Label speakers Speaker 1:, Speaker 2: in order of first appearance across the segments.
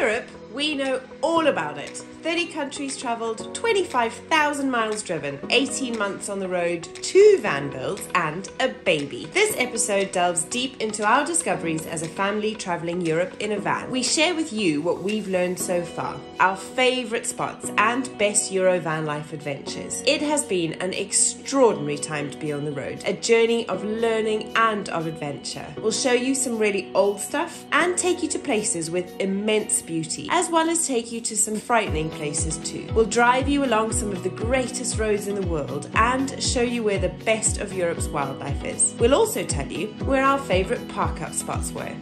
Speaker 1: Europe, we know all about it. 30 countries travelled, 25,000 miles driven, 18 months on the road, 2 van builds and a baby. This episode delves deep into our discoveries as a family travelling Europe in a van. We share with you what we've learned so far, our favourite spots and best Euro van life adventures. It has been an extraordinary time to be on the road, a journey of learning and of adventure. We'll show you some really old stuff and take you to places with immense beauty, as well as take you to some frightening places too. We'll drive you along some of the greatest roads in the world and show you where the best of Europe's wildlife is. We'll also tell you where our favourite park-up spots were,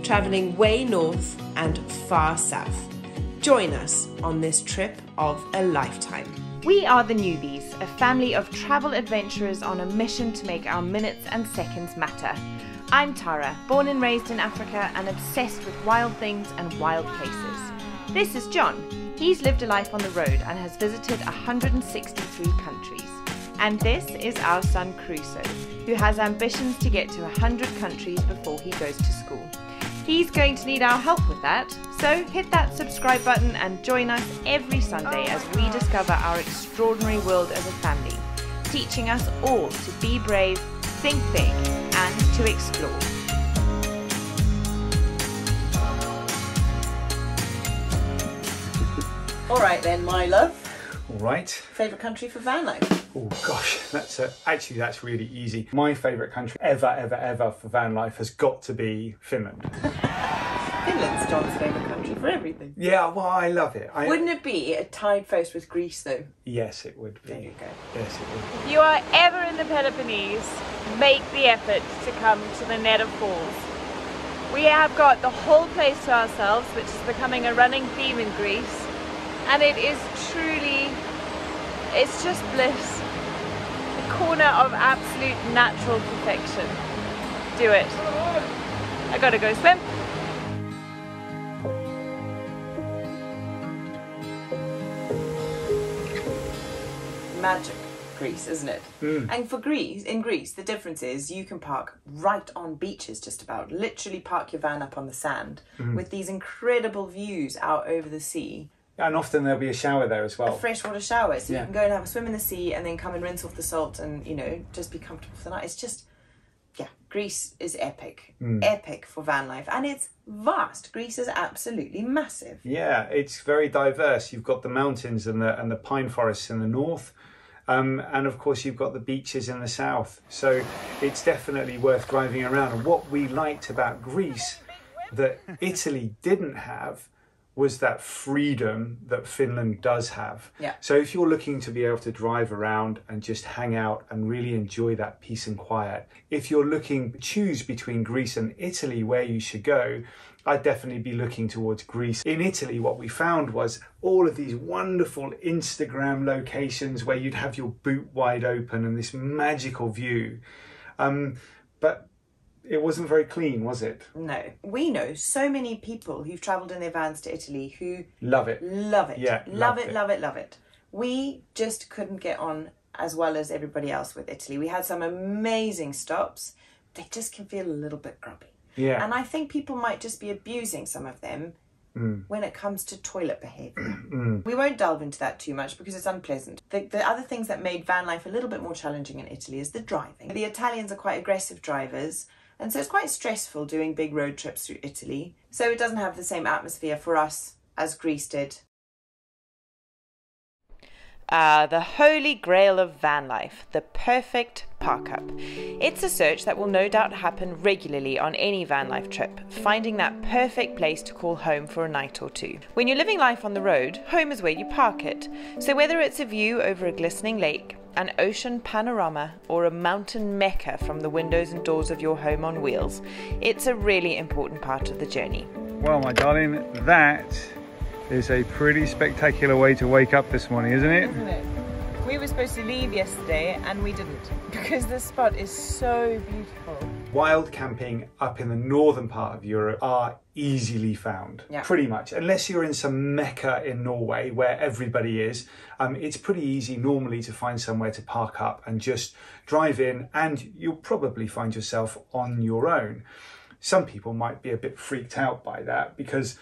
Speaker 1: travelling way north and far south. Join us on this trip of a lifetime.
Speaker 2: We are the Newbys, a family of travel adventurers on a mission to make our minutes and seconds matter. I'm Tara, born and raised in Africa and obsessed with wild things and wild places. This is John. He's lived a life on the road and has visited 163 countries. And this is our son Crusoe, who has ambitions to get to 100 countries before he goes to school. He's going to need our help with that, so hit that subscribe button and join us every Sunday as we discover our extraordinary world as a family, teaching us all to be brave, think big, and to explore.
Speaker 1: All right then, my love.
Speaker 3: All right.
Speaker 1: Favourite country for van life?
Speaker 3: Oh gosh, actually that's really easy. My favourite country ever for van life has got to be Finland.
Speaker 1: Finland's John's favourite country for everything.
Speaker 3: Yeah, well, I love it.
Speaker 1: Wouldn't it be a tied first with Greece though?
Speaker 3: Yes, it would be.
Speaker 1: There you go.
Speaker 3: Yes, it would.
Speaker 2: If you are ever in the Peloponnese, make the effort to come to the Neda Falls. We have got the whole place to ourselves, which is becoming a running theme in Greece. And it is truly, it's just bliss. A corner of absolute natural perfection. Do it. I gotta go swim.
Speaker 1: Magic, Greece, isn't it? And for Greece, in Greece, the difference is you can park right on beaches just about. Literally park your van up on the sand with these incredible views out over the sea.
Speaker 3: And often there'll be a shower there as well.
Speaker 1: A freshwater shower, so
Speaker 3: Yeah.
Speaker 1: you can go and have a swim in the sea and then come and rinse off the salt and, you know, just be comfortable for the night. It's just, yeah, Greece is epic. Epic for van life. And it's vast. Greece is absolutely massive.
Speaker 3: Yeah, it's very diverse. You've got the mountains and the pine forests in the north. And of course you've got the beaches in the south. So it's definitely worth driving around. And what we liked about Greece that Italy didn't have was that freedom that Finland does have.
Speaker 1: Yeah.
Speaker 3: So if you're looking to be able to drive around and just hang out and really enjoy that peace and quiet, if you're looking to choose between Greece and Italy where you should go, I'd definitely be looking towards Greece. In Italy, what we found was all of these wonderful Instagram locations where you'd have your boot wide open and this magical view. But it wasn't very clean, was it?
Speaker 1: No. We know so many people who've travelled in their vans to Italy who
Speaker 3: love it.
Speaker 1: Love it.
Speaker 3: Yeah,
Speaker 1: love it. We just couldn't get on as well as everybody else with Italy. We had some amazing stops. They just can feel a little bit grubby.
Speaker 3: Yeah.
Speaker 1: And I think people might just be abusing some of them when it comes to toilet behaviour. We won't delve into that too much because it's unpleasant. The other things that made van life a little bit more challenging in Italy is the driving. The Italians are quite aggressive drivers, and so it's quite stressful doing big road trips through Italy. So it doesn't have the same atmosphere for us as Greece did.
Speaker 2: The holy grail of van life, the perfect park-up. It's a search that will no doubt happen regularly on any van life trip, finding that perfect place to call home for a night or two. When you're living life on the road, home is where you park it. So whether it's a view over a glistening lake, an ocean panorama, or a mountain mecca from the windows and doors of your home on wheels, it's a really important part of the journey.
Speaker 3: Well, my darling, that is a pretty spectacular way to wake up this morning, isn't it?
Speaker 2: Isn't it? We were supposed to leave yesterday and we didn't because this spot is so beautiful.
Speaker 3: Wild camping up in the northern part of Europe are easily found, pretty much. Unless you're in some mecca in Norway where everybody is, it's pretty easy normally to find somewhere to park up and just drive in, and you'll probably find yourself on your own. Some people might be a bit freaked out by that because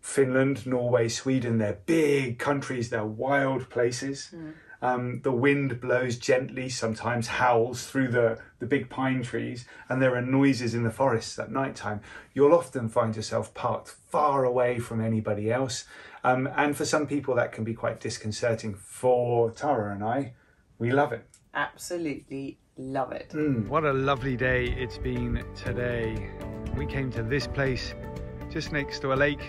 Speaker 3: Finland, Norway, Sweden, they're big countries, they're wild places. The wind blows gently, sometimes howls through the big pine trees, and there are noises in the forests at night time. You'll often find yourself parked far away from anybody else. And for some people that can be quite disconcerting. For Tara and I, we love it.
Speaker 1: Absolutely love it.
Speaker 3: What a lovely day it's been today. We came to this place just next to a lake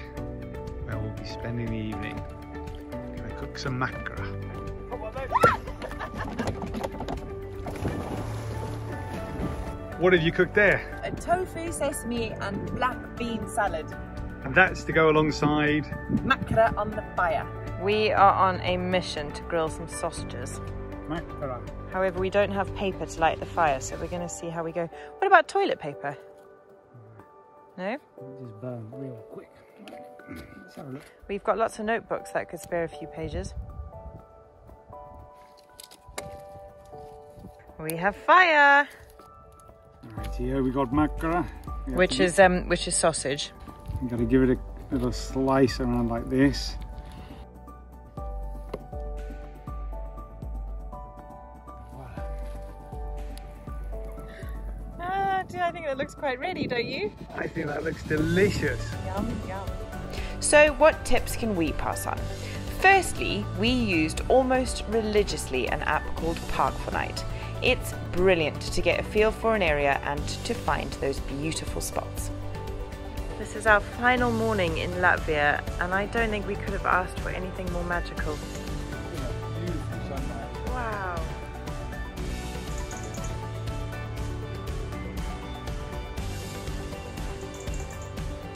Speaker 3: where we'll be spending the evening. Gonna cook some makara. What have you cooked there?
Speaker 2: A tofu, sesame and black bean salad.
Speaker 3: And that's to go alongside
Speaker 2: Makara on the fire. We are on a mission to grill some sausages.
Speaker 3: makara.
Speaker 2: However, we don't have paper to light the fire, so we're going to see how we go. What about toilet paper? No?
Speaker 3: Just burn real quick. Let's have a look.
Speaker 2: We've got lots of notebooks that could spare a few pages. We have fire!
Speaker 3: Right, here we got makara.
Speaker 2: Which is sausage.
Speaker 3: You got to give it a little slice around like this.
Speaker 2: I think that looks quite ready, don't you?
Speaker 3: I think that looks delicious.
Speaker 2: Yum, yum. So what tips can we pass on? Firstly, we used almost religiously an app called Park4Night. It's brilliant to get a feel for an area and to find those beautiful spots. This is our final morning in Latvia, and I don't think we could have asked for anything more magical.
Speaker 3: Beautiful sunlight.
Speaker 2: Wow.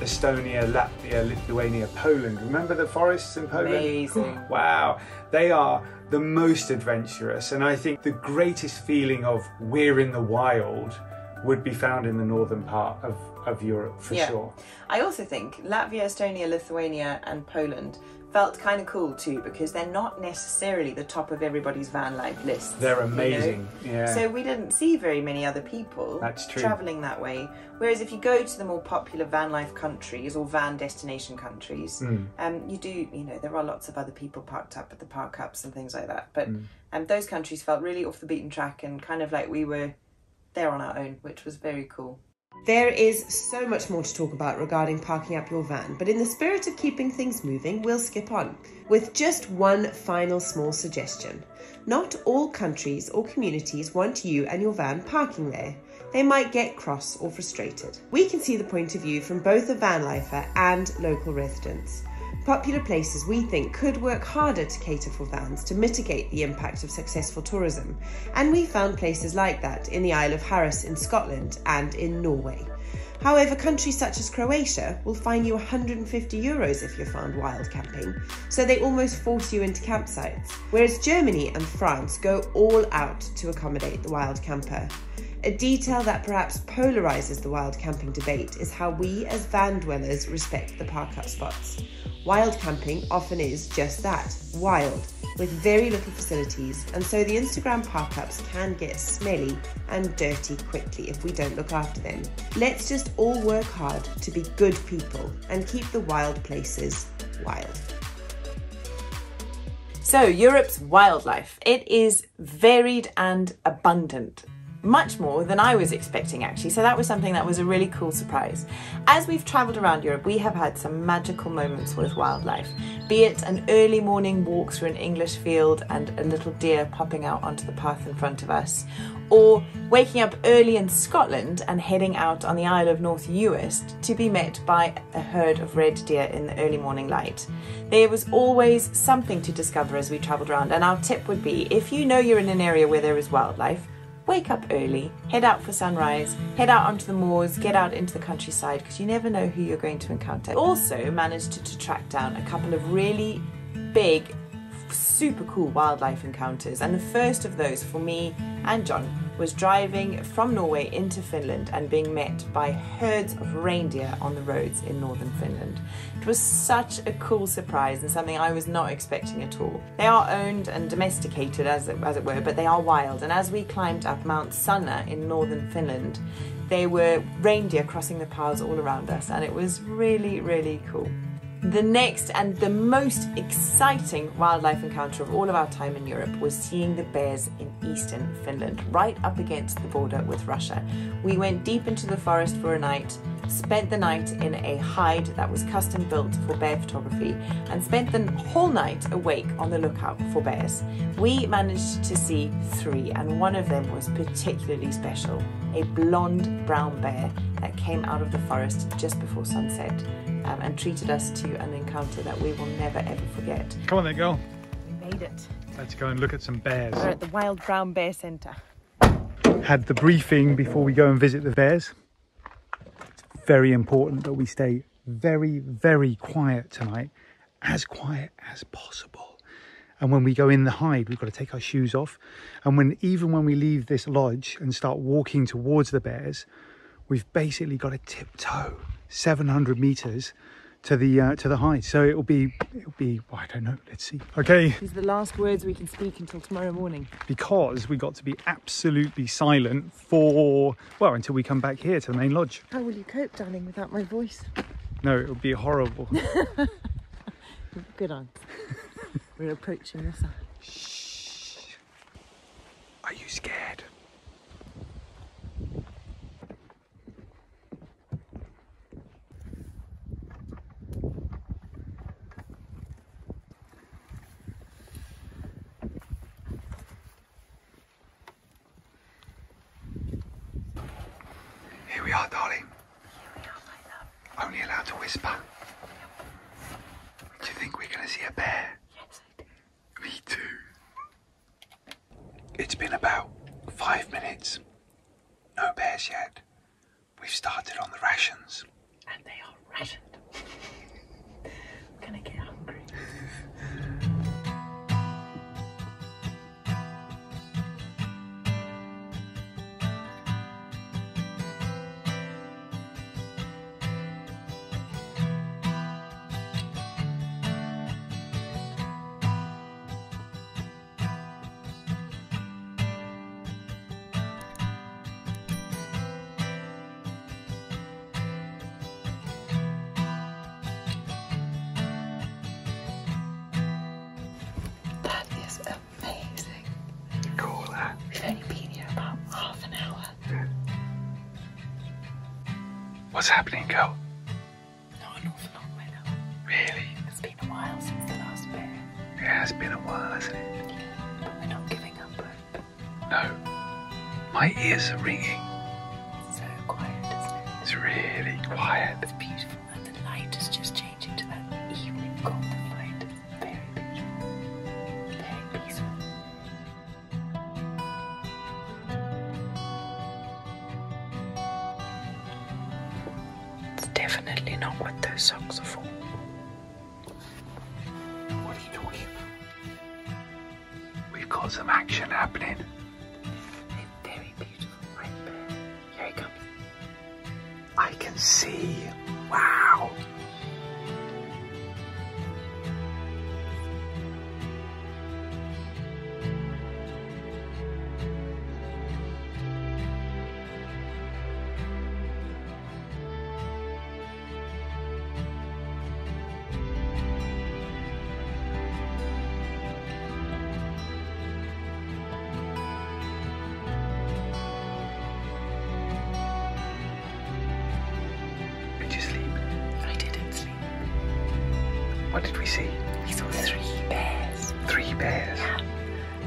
Speaker 3: Estonia, Latvia, Lithuania, Poland. Remember the forests in Poland?
Speaker 1: Amazing.
Speaker 3: Wow, they are the most adventurous, and I think the greatest feeling of we're in the wild would be found in the northern part of Europe, for sure.
Speaker 1: I also think Latvia, Estonia, Lithuania and Poland felt kind of cool too, because they're not necessarily the top of everybody's van life list.
Speaker 3: They're amazing, yeah.
Speaker 1: So we didn't see very many other people travelling that way. Whereas if you go to the more popular van life countries or van destination countries, you do, there are lots of other people parked up at the park ups and things like that. But those countries felt really off the beaten track and kind of like we were there on our own, which was very cool.
Speaker 4: There is so much more to talk about regarding parking up your van, but in the spirit of keeping things moving, we'll skip on with just one final small suggestion. Not all countries or communities want you and your van parking there. They might get cross or frustrated. We can see the point of view from both a van lifer and local residents. Popular places we think could work harder to cater for vans to mitigate the impact of successful tourism, and we found places like that in the Isle of Harris in Scotland and in Norway. However, countries such as Croatia will fine you €150 if you're found wild camping, so they almost force you into campsites, whereas Germany and France go all out to accommodate the wild camper. A detail that perhaps polarises the wild camping debate is how we as van dwellers respect the park-up spots. Wild camping often is just that, wild, with very little facilities, and so the Instagram park-ups can get smelly and dirty quickly if we don't look after them. Let's just all work hard to be good people and keep the wild places wild.
Speaker 1: So, Europe's wildlife. It is varied and abundant. Much more than I was expecting, actually. So that was something that was a really cool surprise. As we've travelled around Europe, we have had some magical moments with wildlife. Be it an early morning walk through an English field and a little deer popping out onto the path in front of us, or waking up early in Scotland and heading out on the Isle of North Uist to be met by a herd of red deer in the early morning light. There was always something to discover as we travelled around, and our tip would be, if you know you're in an area where there is wildlife, wake up early, head out for sunrise, head out onto the moors, get out into the countryside, because you never know who you're going to encounter. Also managed to track down a couple of really big, super cool wildlife encounters, and the first of those for me and John was driving from Norway into Finland and being met by herds of reindeer on the roads in northern Finland. It was such a cool surprise and something I was not expecting at all. They are owned and domesticated as it were, but they are wild, and as we climbed up Mount Sanna in northern Finland, there were reindeer crossing the paths all around us, and it was really, really cool.
Speaker 2: The next and the most exciting wildlife encounter of all of our time in Europe was seeing the bears in eastern Finland, right up against the border with Russia. We went deep into the forest for a night, spent the night in a hide that was custom built for bear photography, and spent the whole night awake on the lookout for bears. We managed to see 3, and one of them was particularly special, a blonde brown bear that came out of the forest just before sunset. And treated us to an encounter that we will never ever forget.
Speaker 3: Come on then, girl.
Speaker 2: We made it.
Speaker 3: Let's go and look at some bears.
Speaker 2: We're at the Wild Brown Bear Centre.
Speaker 3: Had the briefing before we go and visit the bears. It's very important that we stay very, very quiet tonight, as quiet as possible. And when we go in the hide, we've got to take our shoes off. And even when we leave this lodge and start walking towards the bears, we've basically got to tiptoe 700 meters to the hide. So it'll be well, I don't know, let's see. Okay,
Speaker 2: These are the last words we can speak until tomorrow morning.
Speaker 3: because we got to be absolutely silent for, well, until we come back here to the main lodge.
Speaker 2: How will you cope, darling, without my voice?
Speaker 3: No, it'll be horrible.
Speaker 2: Good answer. We're approaching the sun.
Speaker 3: Shh. Are you scared? Here we are, darling.
Speaker 2: Here we are, my love.
Speaker 3: Only allowed to whisper. Do you think we're going to see a bear?
Speaker 2: Yes, I do.
Speaker 3: Me too. It's been about 5 minutes. No bears yet. We've started on the rations.
Speaker 2: And they are rationed. I'm gonna get hungry. That is amazing.
Speaker 3: Cool, huh?
Speaker 2: We've only been here about half an hour.
Speaker 3: What's happening, girl?
Speaker 2: Not an awful lot, my love.
Speaker 3: Really?
Speaker 2: It's been a while since the last bear.
Speaker 3: It has been a while, hasn't it?
Speaker 2: But we're not giving up hope.
Speaker 3: No. My ears are ringing.
Speaker 2: It's so quiet, isn't it?
Speaker 3: It's really quiet.
Speaker 2: It's beautiful, and the light is just changing to that evening golden light. Very beautiful. Very peaceful. It's definitely not what those socks are for.
Speaker 3: What are you talking about? We've got some action happening.
Speaker 2: A very beautiful red bear. Here he comes.
Speaker 3: I can see. Wow. Did you sleep?
Speaker 2: I didn't sleep.
Speaker 3: What did we see?
Speaker 2: We saw 3 bears.
Speaker 3: 3 bears.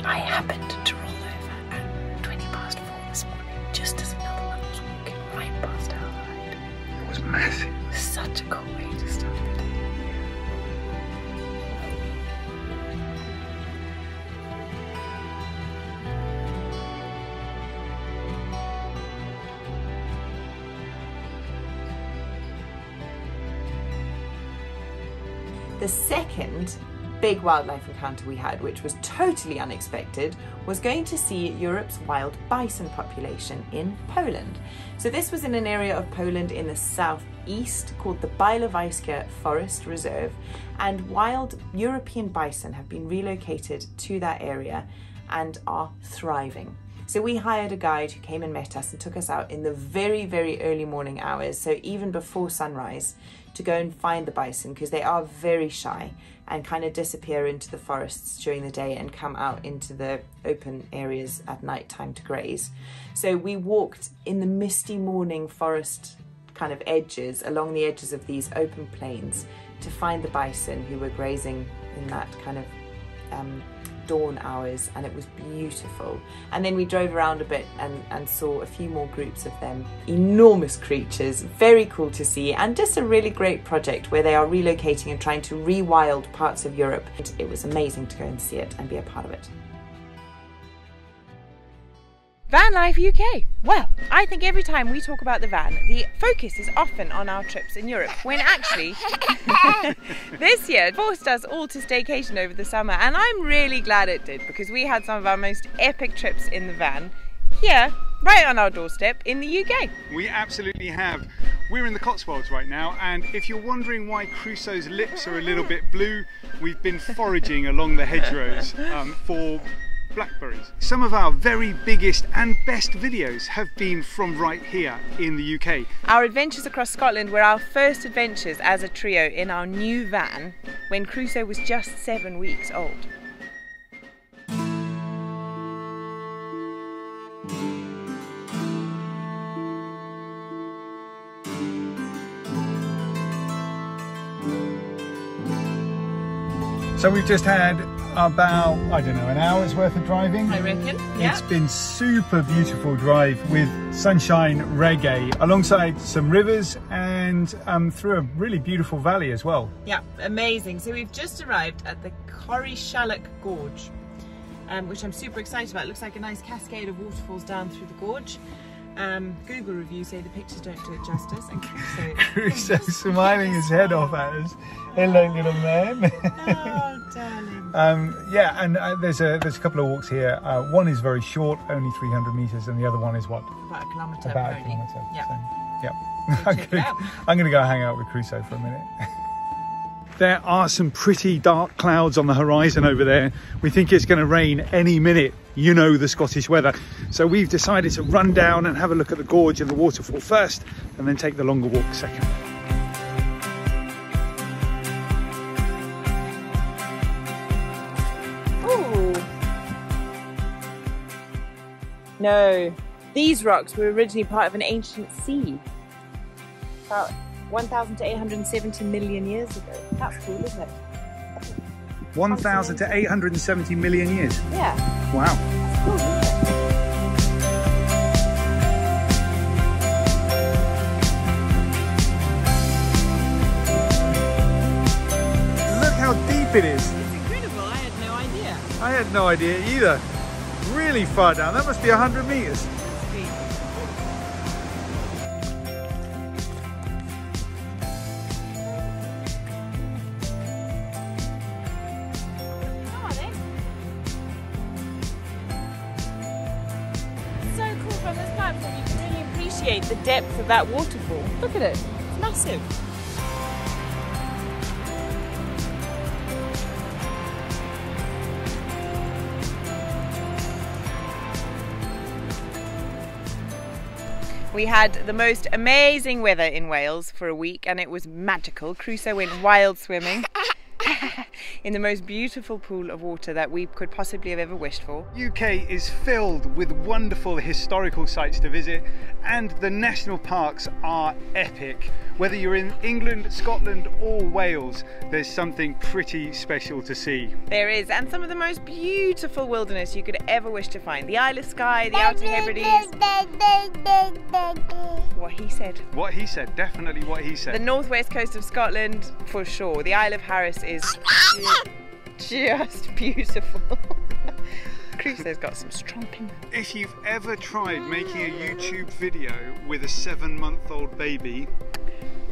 Speaker 2: I happened to roll over at 4 this morning, just as another one was walking right past our hide.
Speaker 3: It was massive.
Speaker 2: Such a cool way to start the day. The second big wildlife encounter we had, which was totally unexpected, was going to see Europe's wild bison population in Poland. So this was in an area of Poland in the southeast called the Białowieża Forest Reserve, and wild European bison have been relocated to that area and are thriving. So we hired a guide who came and met us and took us out in the very, very early morning hours, so even before sunrise, to go and find the bison, because they are very shy and kind of disappear into the forests during the day and come out into the open areas at night time to graze. So we walked in the misty morning forest kind of edges, along the edges of these open plains, to find the bison who were grazing in that kind of dawn hours, and it was beautiful. And then we drove around a bit and saw a few more groups of them. Enormous creatures, very cool to see, and just a really great project where they are relocating and trying to rewild parts of Europe. It was amazing to go and see it and be a part of it.
Speaker 5: Vanlife UK. Well, I think every time we talk about the van, the focus is often on our trips in Europe, when actually this year it forced us all to staycation over the summer, and I'm really glad it did, because we had some of our most epic trips in the van here, right on our doorstep in the UK.
Speaker 3: We absolutely have. We're in the Cotswolds right now, and if you're wondering why Crusoe's lips are a little bit blue, we've been foraging along the hedgerows for blackberries. Some of our very biggest and best videos have been from right here in the UK.
Speaker 5: Our adventures across Scotland were our first adventures as a trio in our new van when Crusoe was just 7 weeks old.
Speaker 3: So we've just had about, I don't know, an hour's worth of driving.
Speaker 5: I reckon, yeah.
Speaker 3: It's been super beautiful drive with sunshine, reggae, alongside some rivers and through a really beautiful valley as well.
Speaker 5: Yeah, amazing. So we've just arrived at the Sherlock Gorge, which I'm super excited about. It looks like a nice cascade of waterfalls down through the gorge. Google reviews say the pictures don't do it justice, and
Speaker 3: Crusoe smiling his head off at us. Hello, little man.
Speaker 5: Oh, darling.
Speaker 3: Yeah, and there's a couple of walks here. One is very short, only 300 meters, and the other one is what?
Speaker 5: About a kilometre.
Speaker 3: About a kilometre.
Speaker 5: Yeah.
Speaker 3: So, yep. I'm gonna go hang out with Crusoe for a minute. There are some pretty dark clouds on the horizon over there. We think it's going to rain any minute. You know the Scottish weather. So we've decided to run down and have a look at the gorge and the waterfall first, and then take the longer walk second.
Speaker 5: Ooh. No, these rocks were originally part of an ancient sea. About 1,870 million years ago. That's cool, isn't it?
Speaker 3: 1,000 to 870 million years?
Speaker 5: Yeah.
Speaker 3: Wow.
Speaker 5: That's cool, isn't
Speaker 3: it? Look how deep it is.
Speaker 5: It's incredible, I had no idea.
Speaker 3: I had no idea either. Really far down, that must be 100 meters.
Speaker 5: The depth of that waterfall. Look at it, it's massive. We had the most amazing weather in Wales for a week, and it was magical. Crusoe went wild swimming in the most beautiful pool of water that we could possibly have ever wished for.
Speaker 3: UK is filled with wonderful historical sites to visit, and the national parks are epic. Whether you're in England, Scotland or Wales, there's something pretty special to see.
Speaker 5: There is, and some of the most beautiful wilderness you could ever wish to find. The Isle of Skye, the Outer Hebrides. What he said.
Speaker 3: What he said, definitely what he said.
Speaker 5: The northwest coast of Scotland, for sure. The Isle of Harris is just beautiful. Crusoe's got some strong opinion.
Speaker 3: If you've ever tried making a YouTube video with a 7-month-old baby,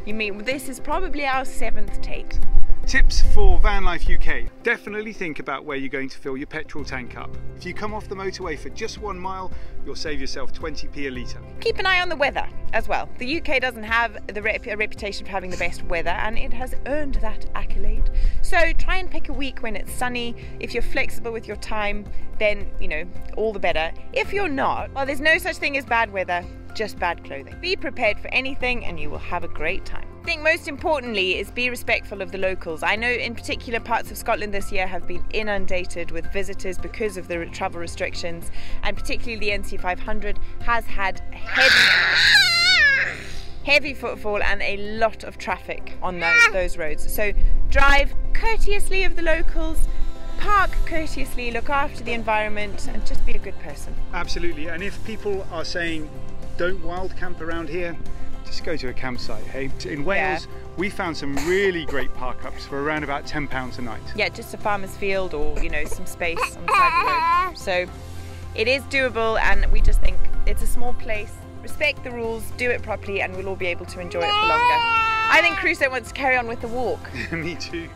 Speaker 5: you mean this is probably our 7th take.
Speaker 3: Tips for Vanlife UK. Definitely think about where you're going to fill your petrol tank up. If you come off the motorway for just 1 mile, you'll save yourself 20p a litre.
Speaker 5: Keep an eye on the weather as well. The UK doesn't have a reputation for having the best weather, and it has earned that accolade. So try and pick a week when it's sunny. If you're flexible with your time, then, you know, all the better. If you're not, well, there's no such thing as bad weather, just bad clothing. Be prepared for anything and you will have a great time. I think most importantly is be respectful of the locals. I know in particular parts of Scotland this year have been inundated with visitors because of the travel restrictions, and particularly the NC 500 has had heavy footfall and a lot of traffic on those roads. So drive courteously of the locals, park courteously, look after the environment, and just be a good person.
Speaker 3: Absolutely. And if people are saying don't wild camp around here, just go to a campsite. Hey, in Wales we found some really great park ups for around about £10 a night.
Speaker 5: Yeah, just a farmer's field, or you know, some space on the side of the road. So it is doable, and we just think it's a small place. Respect the rules, do it properly, and we'll all be able to enjoy it for longer. I think Crusoe wants to carry on with the walk.
Speaker 3: Me too.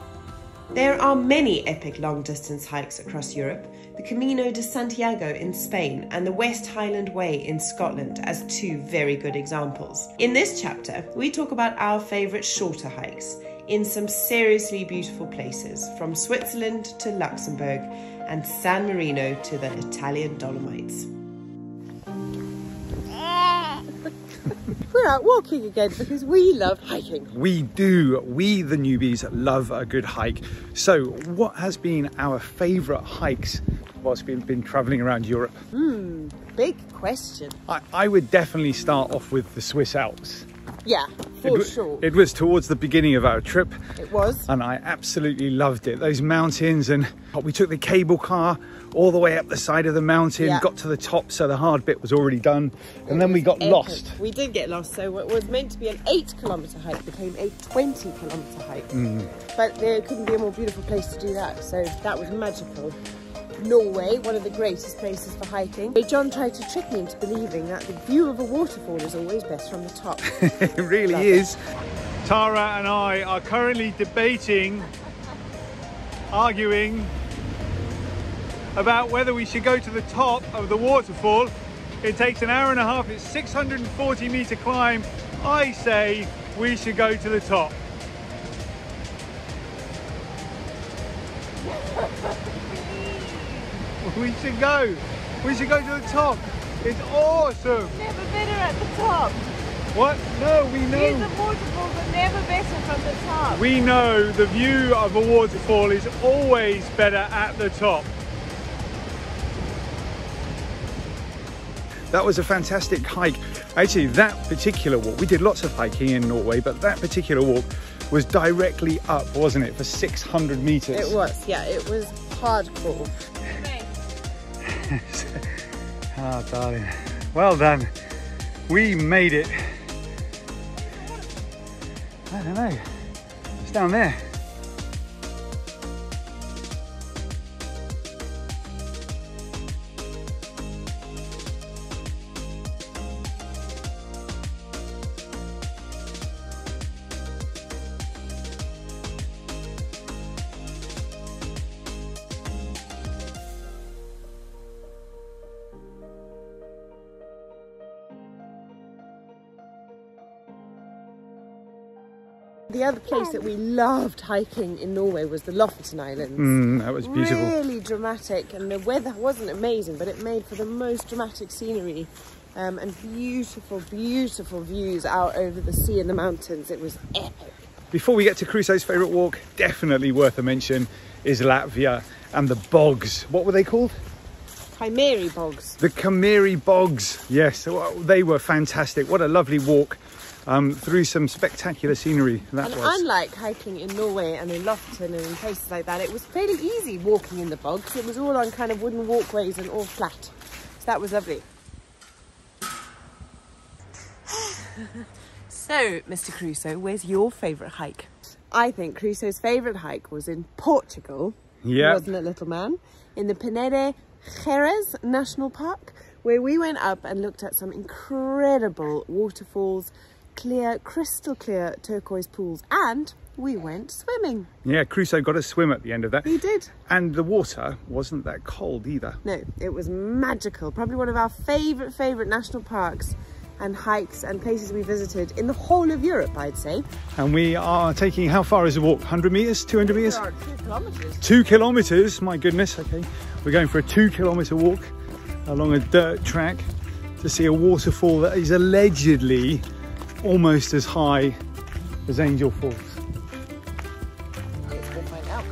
Speaker 4: There are many epic long-distance hikes across Europe, the Camino de Santiago in Spain and the West Highland Way in Scotland as two very good examples. In this chapter, we talk about our favourite shorter hikes in some seriously beautiful places, from Switzerland to Luxembourg and San Marino to the Italian Dolomites.
Speaker 1: We're out walking again because we love hiking.
Speaker 3: We do. We, the newbies, love a good hike. So what has been our favourite hikes whilst we've been travelling around Europe?
Speaker 1: Big question.
Speaker 3: I would definitely start off with the Swiss Alps.
Speaker 1: Yeah, for sure.
Speaker 3: It was towards the beginning of our trip.
Speaker 1: It was.
Speaker 3: And I absolutely loved it. Those mountains, and we took the cable car all the way up the side of the mountain, got to the top, so the hard bit was already done. And then we got lost.
Speaker 1: We did get lost, so what was meant to be an 8-kilometre hike became a 20-kilometre hike. But there couldn't be a more beautiful place to do that, so that was magical. Norway, one of the greatest places for hiking. John tried to trick me into believing that the view of a waterfall is always best from the top.
Speaker 3: It really is. Tara and I are currently arguing about whether we should go to the top of the waterfall. It takes an hour and a half, it's 640-metre climb. I say we should go to the top. We should go to the top. It's awesome.
Speaker 5: Never better at the top.
Speaker 3: What? No, we know.
Speaker 5: Views of waterfalls are never better from the top.
Speaker 3: We know the view of a waterfall is always better at the top. That was a fantastic hike. Actually, that particular walk, we did lots of hiking in Norway, but that particular walk was directly up, wasn't it, for 600 metres?
Speaker 1: It was, yeah, it was hardcore.
Speaker 3: Oh, darling. Well done. We made it. I don't know. It's down there.
Speaker 1: The other place that we loved hiking in Norway was the Lofoten Islands.
Speaker 3: That was beautiful.
Speaker 1: Really dramatic, and the weather wasn't amazing, but it made for the most dramatic scenery and beautiful, beautiful views out over the sea and the mountains. It was epic.
Speaker 3: Before we get to Crusoe's favourite walk, definitely worth a mention is Latvia and the bogs. What were they called?
Speaker 1: Chimeri bogs.
Speaker 3: The Chimeri bogs. Yes, they were fantastic. What a lovely walk. Through some spectacular scenery that was.
Speaker 1: Unlike hiking in Norway and in Lofoten and in places like that, it was fairly easy walking in the bogs. It was all on kind of wooden walkways and all flat. So that was lovely. So, Mr. Crusoe, where's your favourite hike? I think Crusoe's favourite hike was in Portugal.
Speaker 3: Yeah.
Speaker 1: Wasn't it, little man? In the Penede Jerez National Park, where we went up and looked at some incredible waterfalls, clear, crystal clear turquoise pools, and we went swimming.
Speaker 3: Yeah, Crusoe got a swim at the end of that.
Speaker 1: He did.
Speaker 3: And the water wasn't that cold either.
Speaker 1: No, it was magical. Probably one of our favourite national parks and hikes and places we visited in the whole of Europe, I'd say.
Speaker 3: And we are taking, how far is the walk? 100 metres? 200 metres?
Speaker 1: 2 kilometres.
Speaker 3: 2 kilometres, my goodness, okay. We're going for a 2-kilometre walk along a dirt track to see a waterfall that is allegedly almost as high as Angel Falls.
Speaker 5: Let's go find out.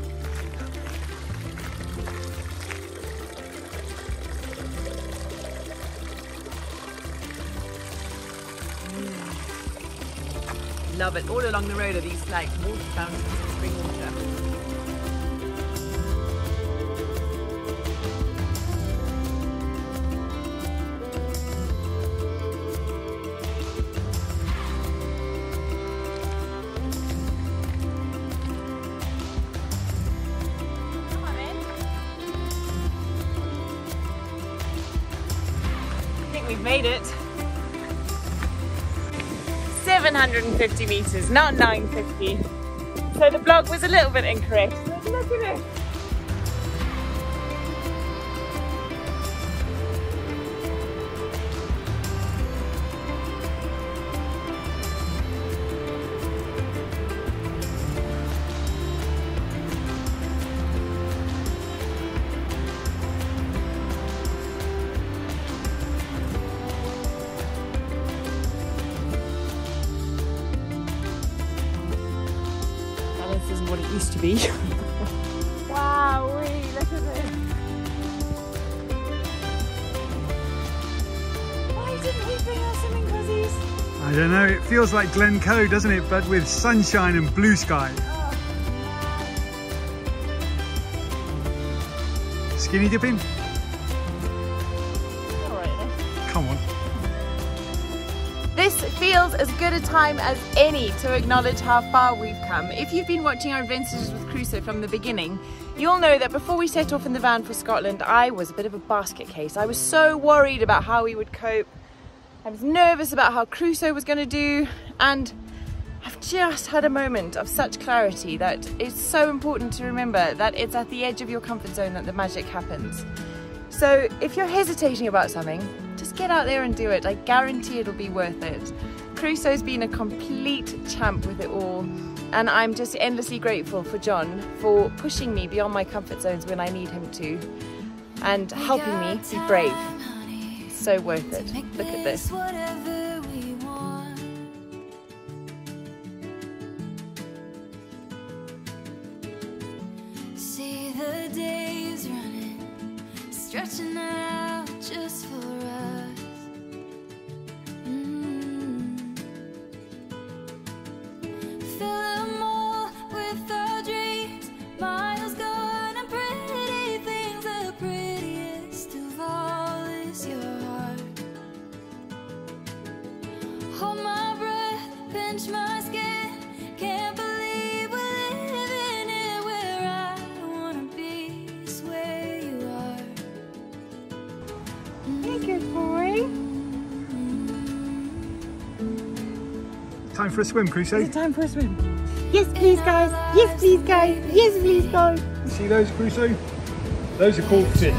Speaker 5: Love it. All along the road are these like water fountains and spring water. Come on in. I think we've made it. 750 meters, not 950. So the blog was a little bit incorrect. But look at it. This isn't what it used to be. Wow, look at this. Why didn't we bring our swimming cozies?
Speaker 3: I don't know, it feels like Glencoe, doesn't it? But with sunshine and blue sky.
Speaker 5: Oh,
Speaker 3: Skinny dipping?
Speaker 5: all right then.
Speaker 3: Come on.
Speaker 5: This feels as good a time as any to acknowledge how far we've come. If you've been watching our adventures with Crusoe from the beginning, you'll know that before we set off in the van for Scotland, I was a bit of a basket case. I was so worried about how we would cope. I was nervous about how Crusoe was going to do, and I've just had a moment of such clarity that it's so important to remember that it's at the edge of your comfort zone that the magic happens. So if you're hesitating about something, just get out there and do it. I guarantee it'll be worth it. Crusoe's been a complete champ with it all, and I'm just endlessly grateful for John for pushing me beyond my comfort zones when I need him to, and helping me be brave. It's so worth it. Look at this.
Speaker 6: See the days running, stretching out just for us. Fill them all with our dreams, miles gone and pretty things. The prettiest of all is your heart. Hold my breath, pinch my skin, can't believe we're living it. Where I wanna be is where you are.
Speaker 5: Hey, good boy.
Speaker 3: Time for a swim, Crusoe.
Speaker 5: Is it time for a swim? Yes, please, guys. Yes, please, guys. Yes, please, guys.
Speaker 3: See those, Crusoe? Those are called fish.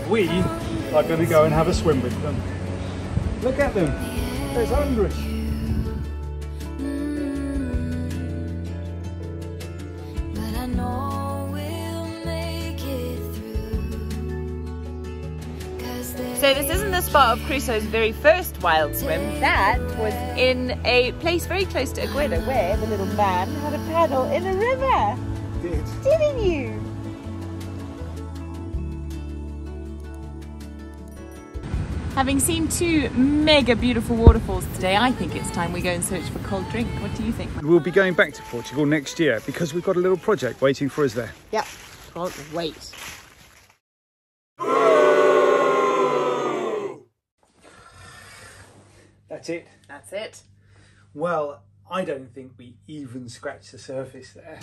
Speaker 3: We are going to go and have a swim with them. Look at them. There's hundreds.
Speaker 6: But I know we'll make it through. 'Cause
Speaker 5: So this isn't the spot of Crusoe's very first wild swim. That was in a place very close to Agueda where the little man had a paddle in a river. Didn't you? Having seen two mega beautiful waterfalls today, I think it's time we go and search for cold drink. What do you think?
Speaker 3: We'll be going back to Portugal next year because we've got a little project waiting for us there.
Speaker 5: Yep. Can't wait.
Speaker 3: That's it.
Speaker 5: That's it.
Speaker 3: Well, I don't think we even scratched the surface there.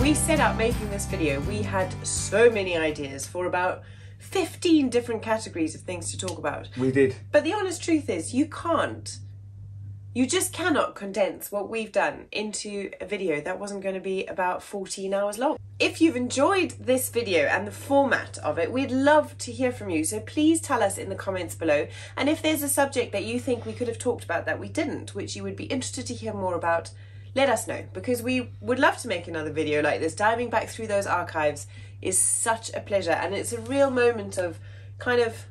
Speaker 1: we set out making this video, we had so many ideas for about 15 different categories of things to talk about.
Speaker 3: We did.
Speaker 1: But the honest truth is, you just cannot condense what we've done into a video that wasn't going to be about 14 hours long. If you've enjoyed this video and the format of it, we'd love to hear from you. So please tell us in the comments below. And if there's a subject that you think we could have talked about that we didn't, which you would be interested to hear more about, let us know, because we would love to make another video like this. Diving back through those archives is such a pleasure, and it's a real moment of kind of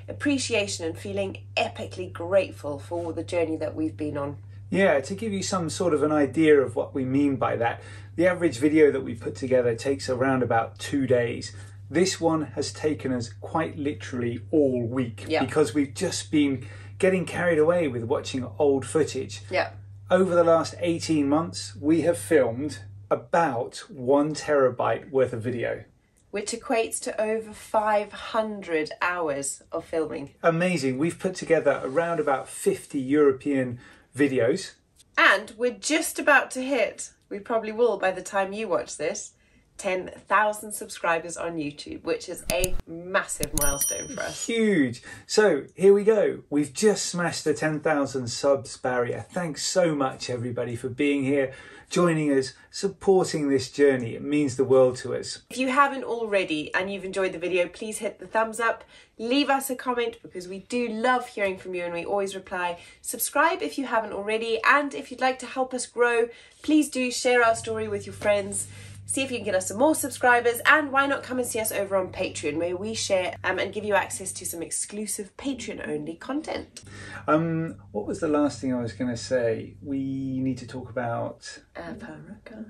Speaker 1: appreciation and feeling epically grateful for the journey that we've been on.
Speaker 3: Yeah, to give you some sort of an idea of what we mean by that, the average video that we put together takes around about 2 days. This one has taken us quite literally all week, because we've just been getting carried away with watching old footage.
Speaker 1: Yeah.
Speaker 3: Over the last 18 months, we have filmed about 1 terabyte worth of video.
Speaker 1: Which equates to over 500 hours of filming.
Speaker 3: Amazing. We've put together around about 50 European videos.
Speaker 1: And we're just about to hit, we probably will by the time you watch this, 10,000 subscribers on YouTube, which is a massive milestone for us.
Speaker 3: Huge. So here we go. We've just smashed the 10,000 subs barrier. Thanks so much, everybody, for being here, joining us, supporting this journey. It means the world to us.
Speaker 1: If you haven't already and you've enjoyed the video, please hit the thumbs up, leave us a comment, because we do love hearing from you and we always reply. Subscribe if you haven't already, and if you'd like to help us grow, please do share our story with your friends. See if you can get us some more subscribers, and why not come and see us over on Patreon, where we share and give you access to some exclusive Patreon-only content.
Speaker 3: What was the last thing I was going to say? We need to talk about...
Speaker 1: Africa.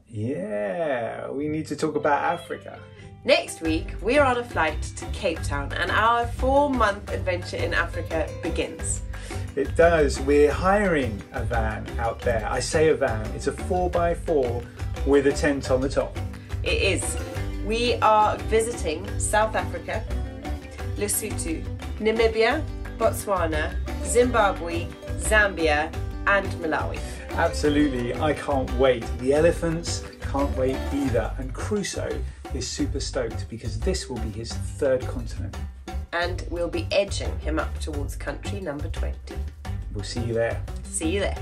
Speaker 3: Yeah, we need to talk about Africa.
Speaker 1: Next week, we're on a flight to Cape Town, and our 4-month adventure in Africa begins.
Speaker 3: It does. We're hiring a van out there. I say a van. It's a 4x4 with a tent on the top.
Speaker 1: It is. We are visiting South Africa, Lesotho, Namibia, Botswana, Zimbabwe, Zambia, and Malawi.
Speaker 3: Absolutely. I can't wait. The elephants can't wait either. And Crusoe is super stoked because this will be his 3rd continent.
Speaker 1: And we'll be edging him up towards country number 20.
Speaker 3: We'll see you there.
Speaker 1: See you there.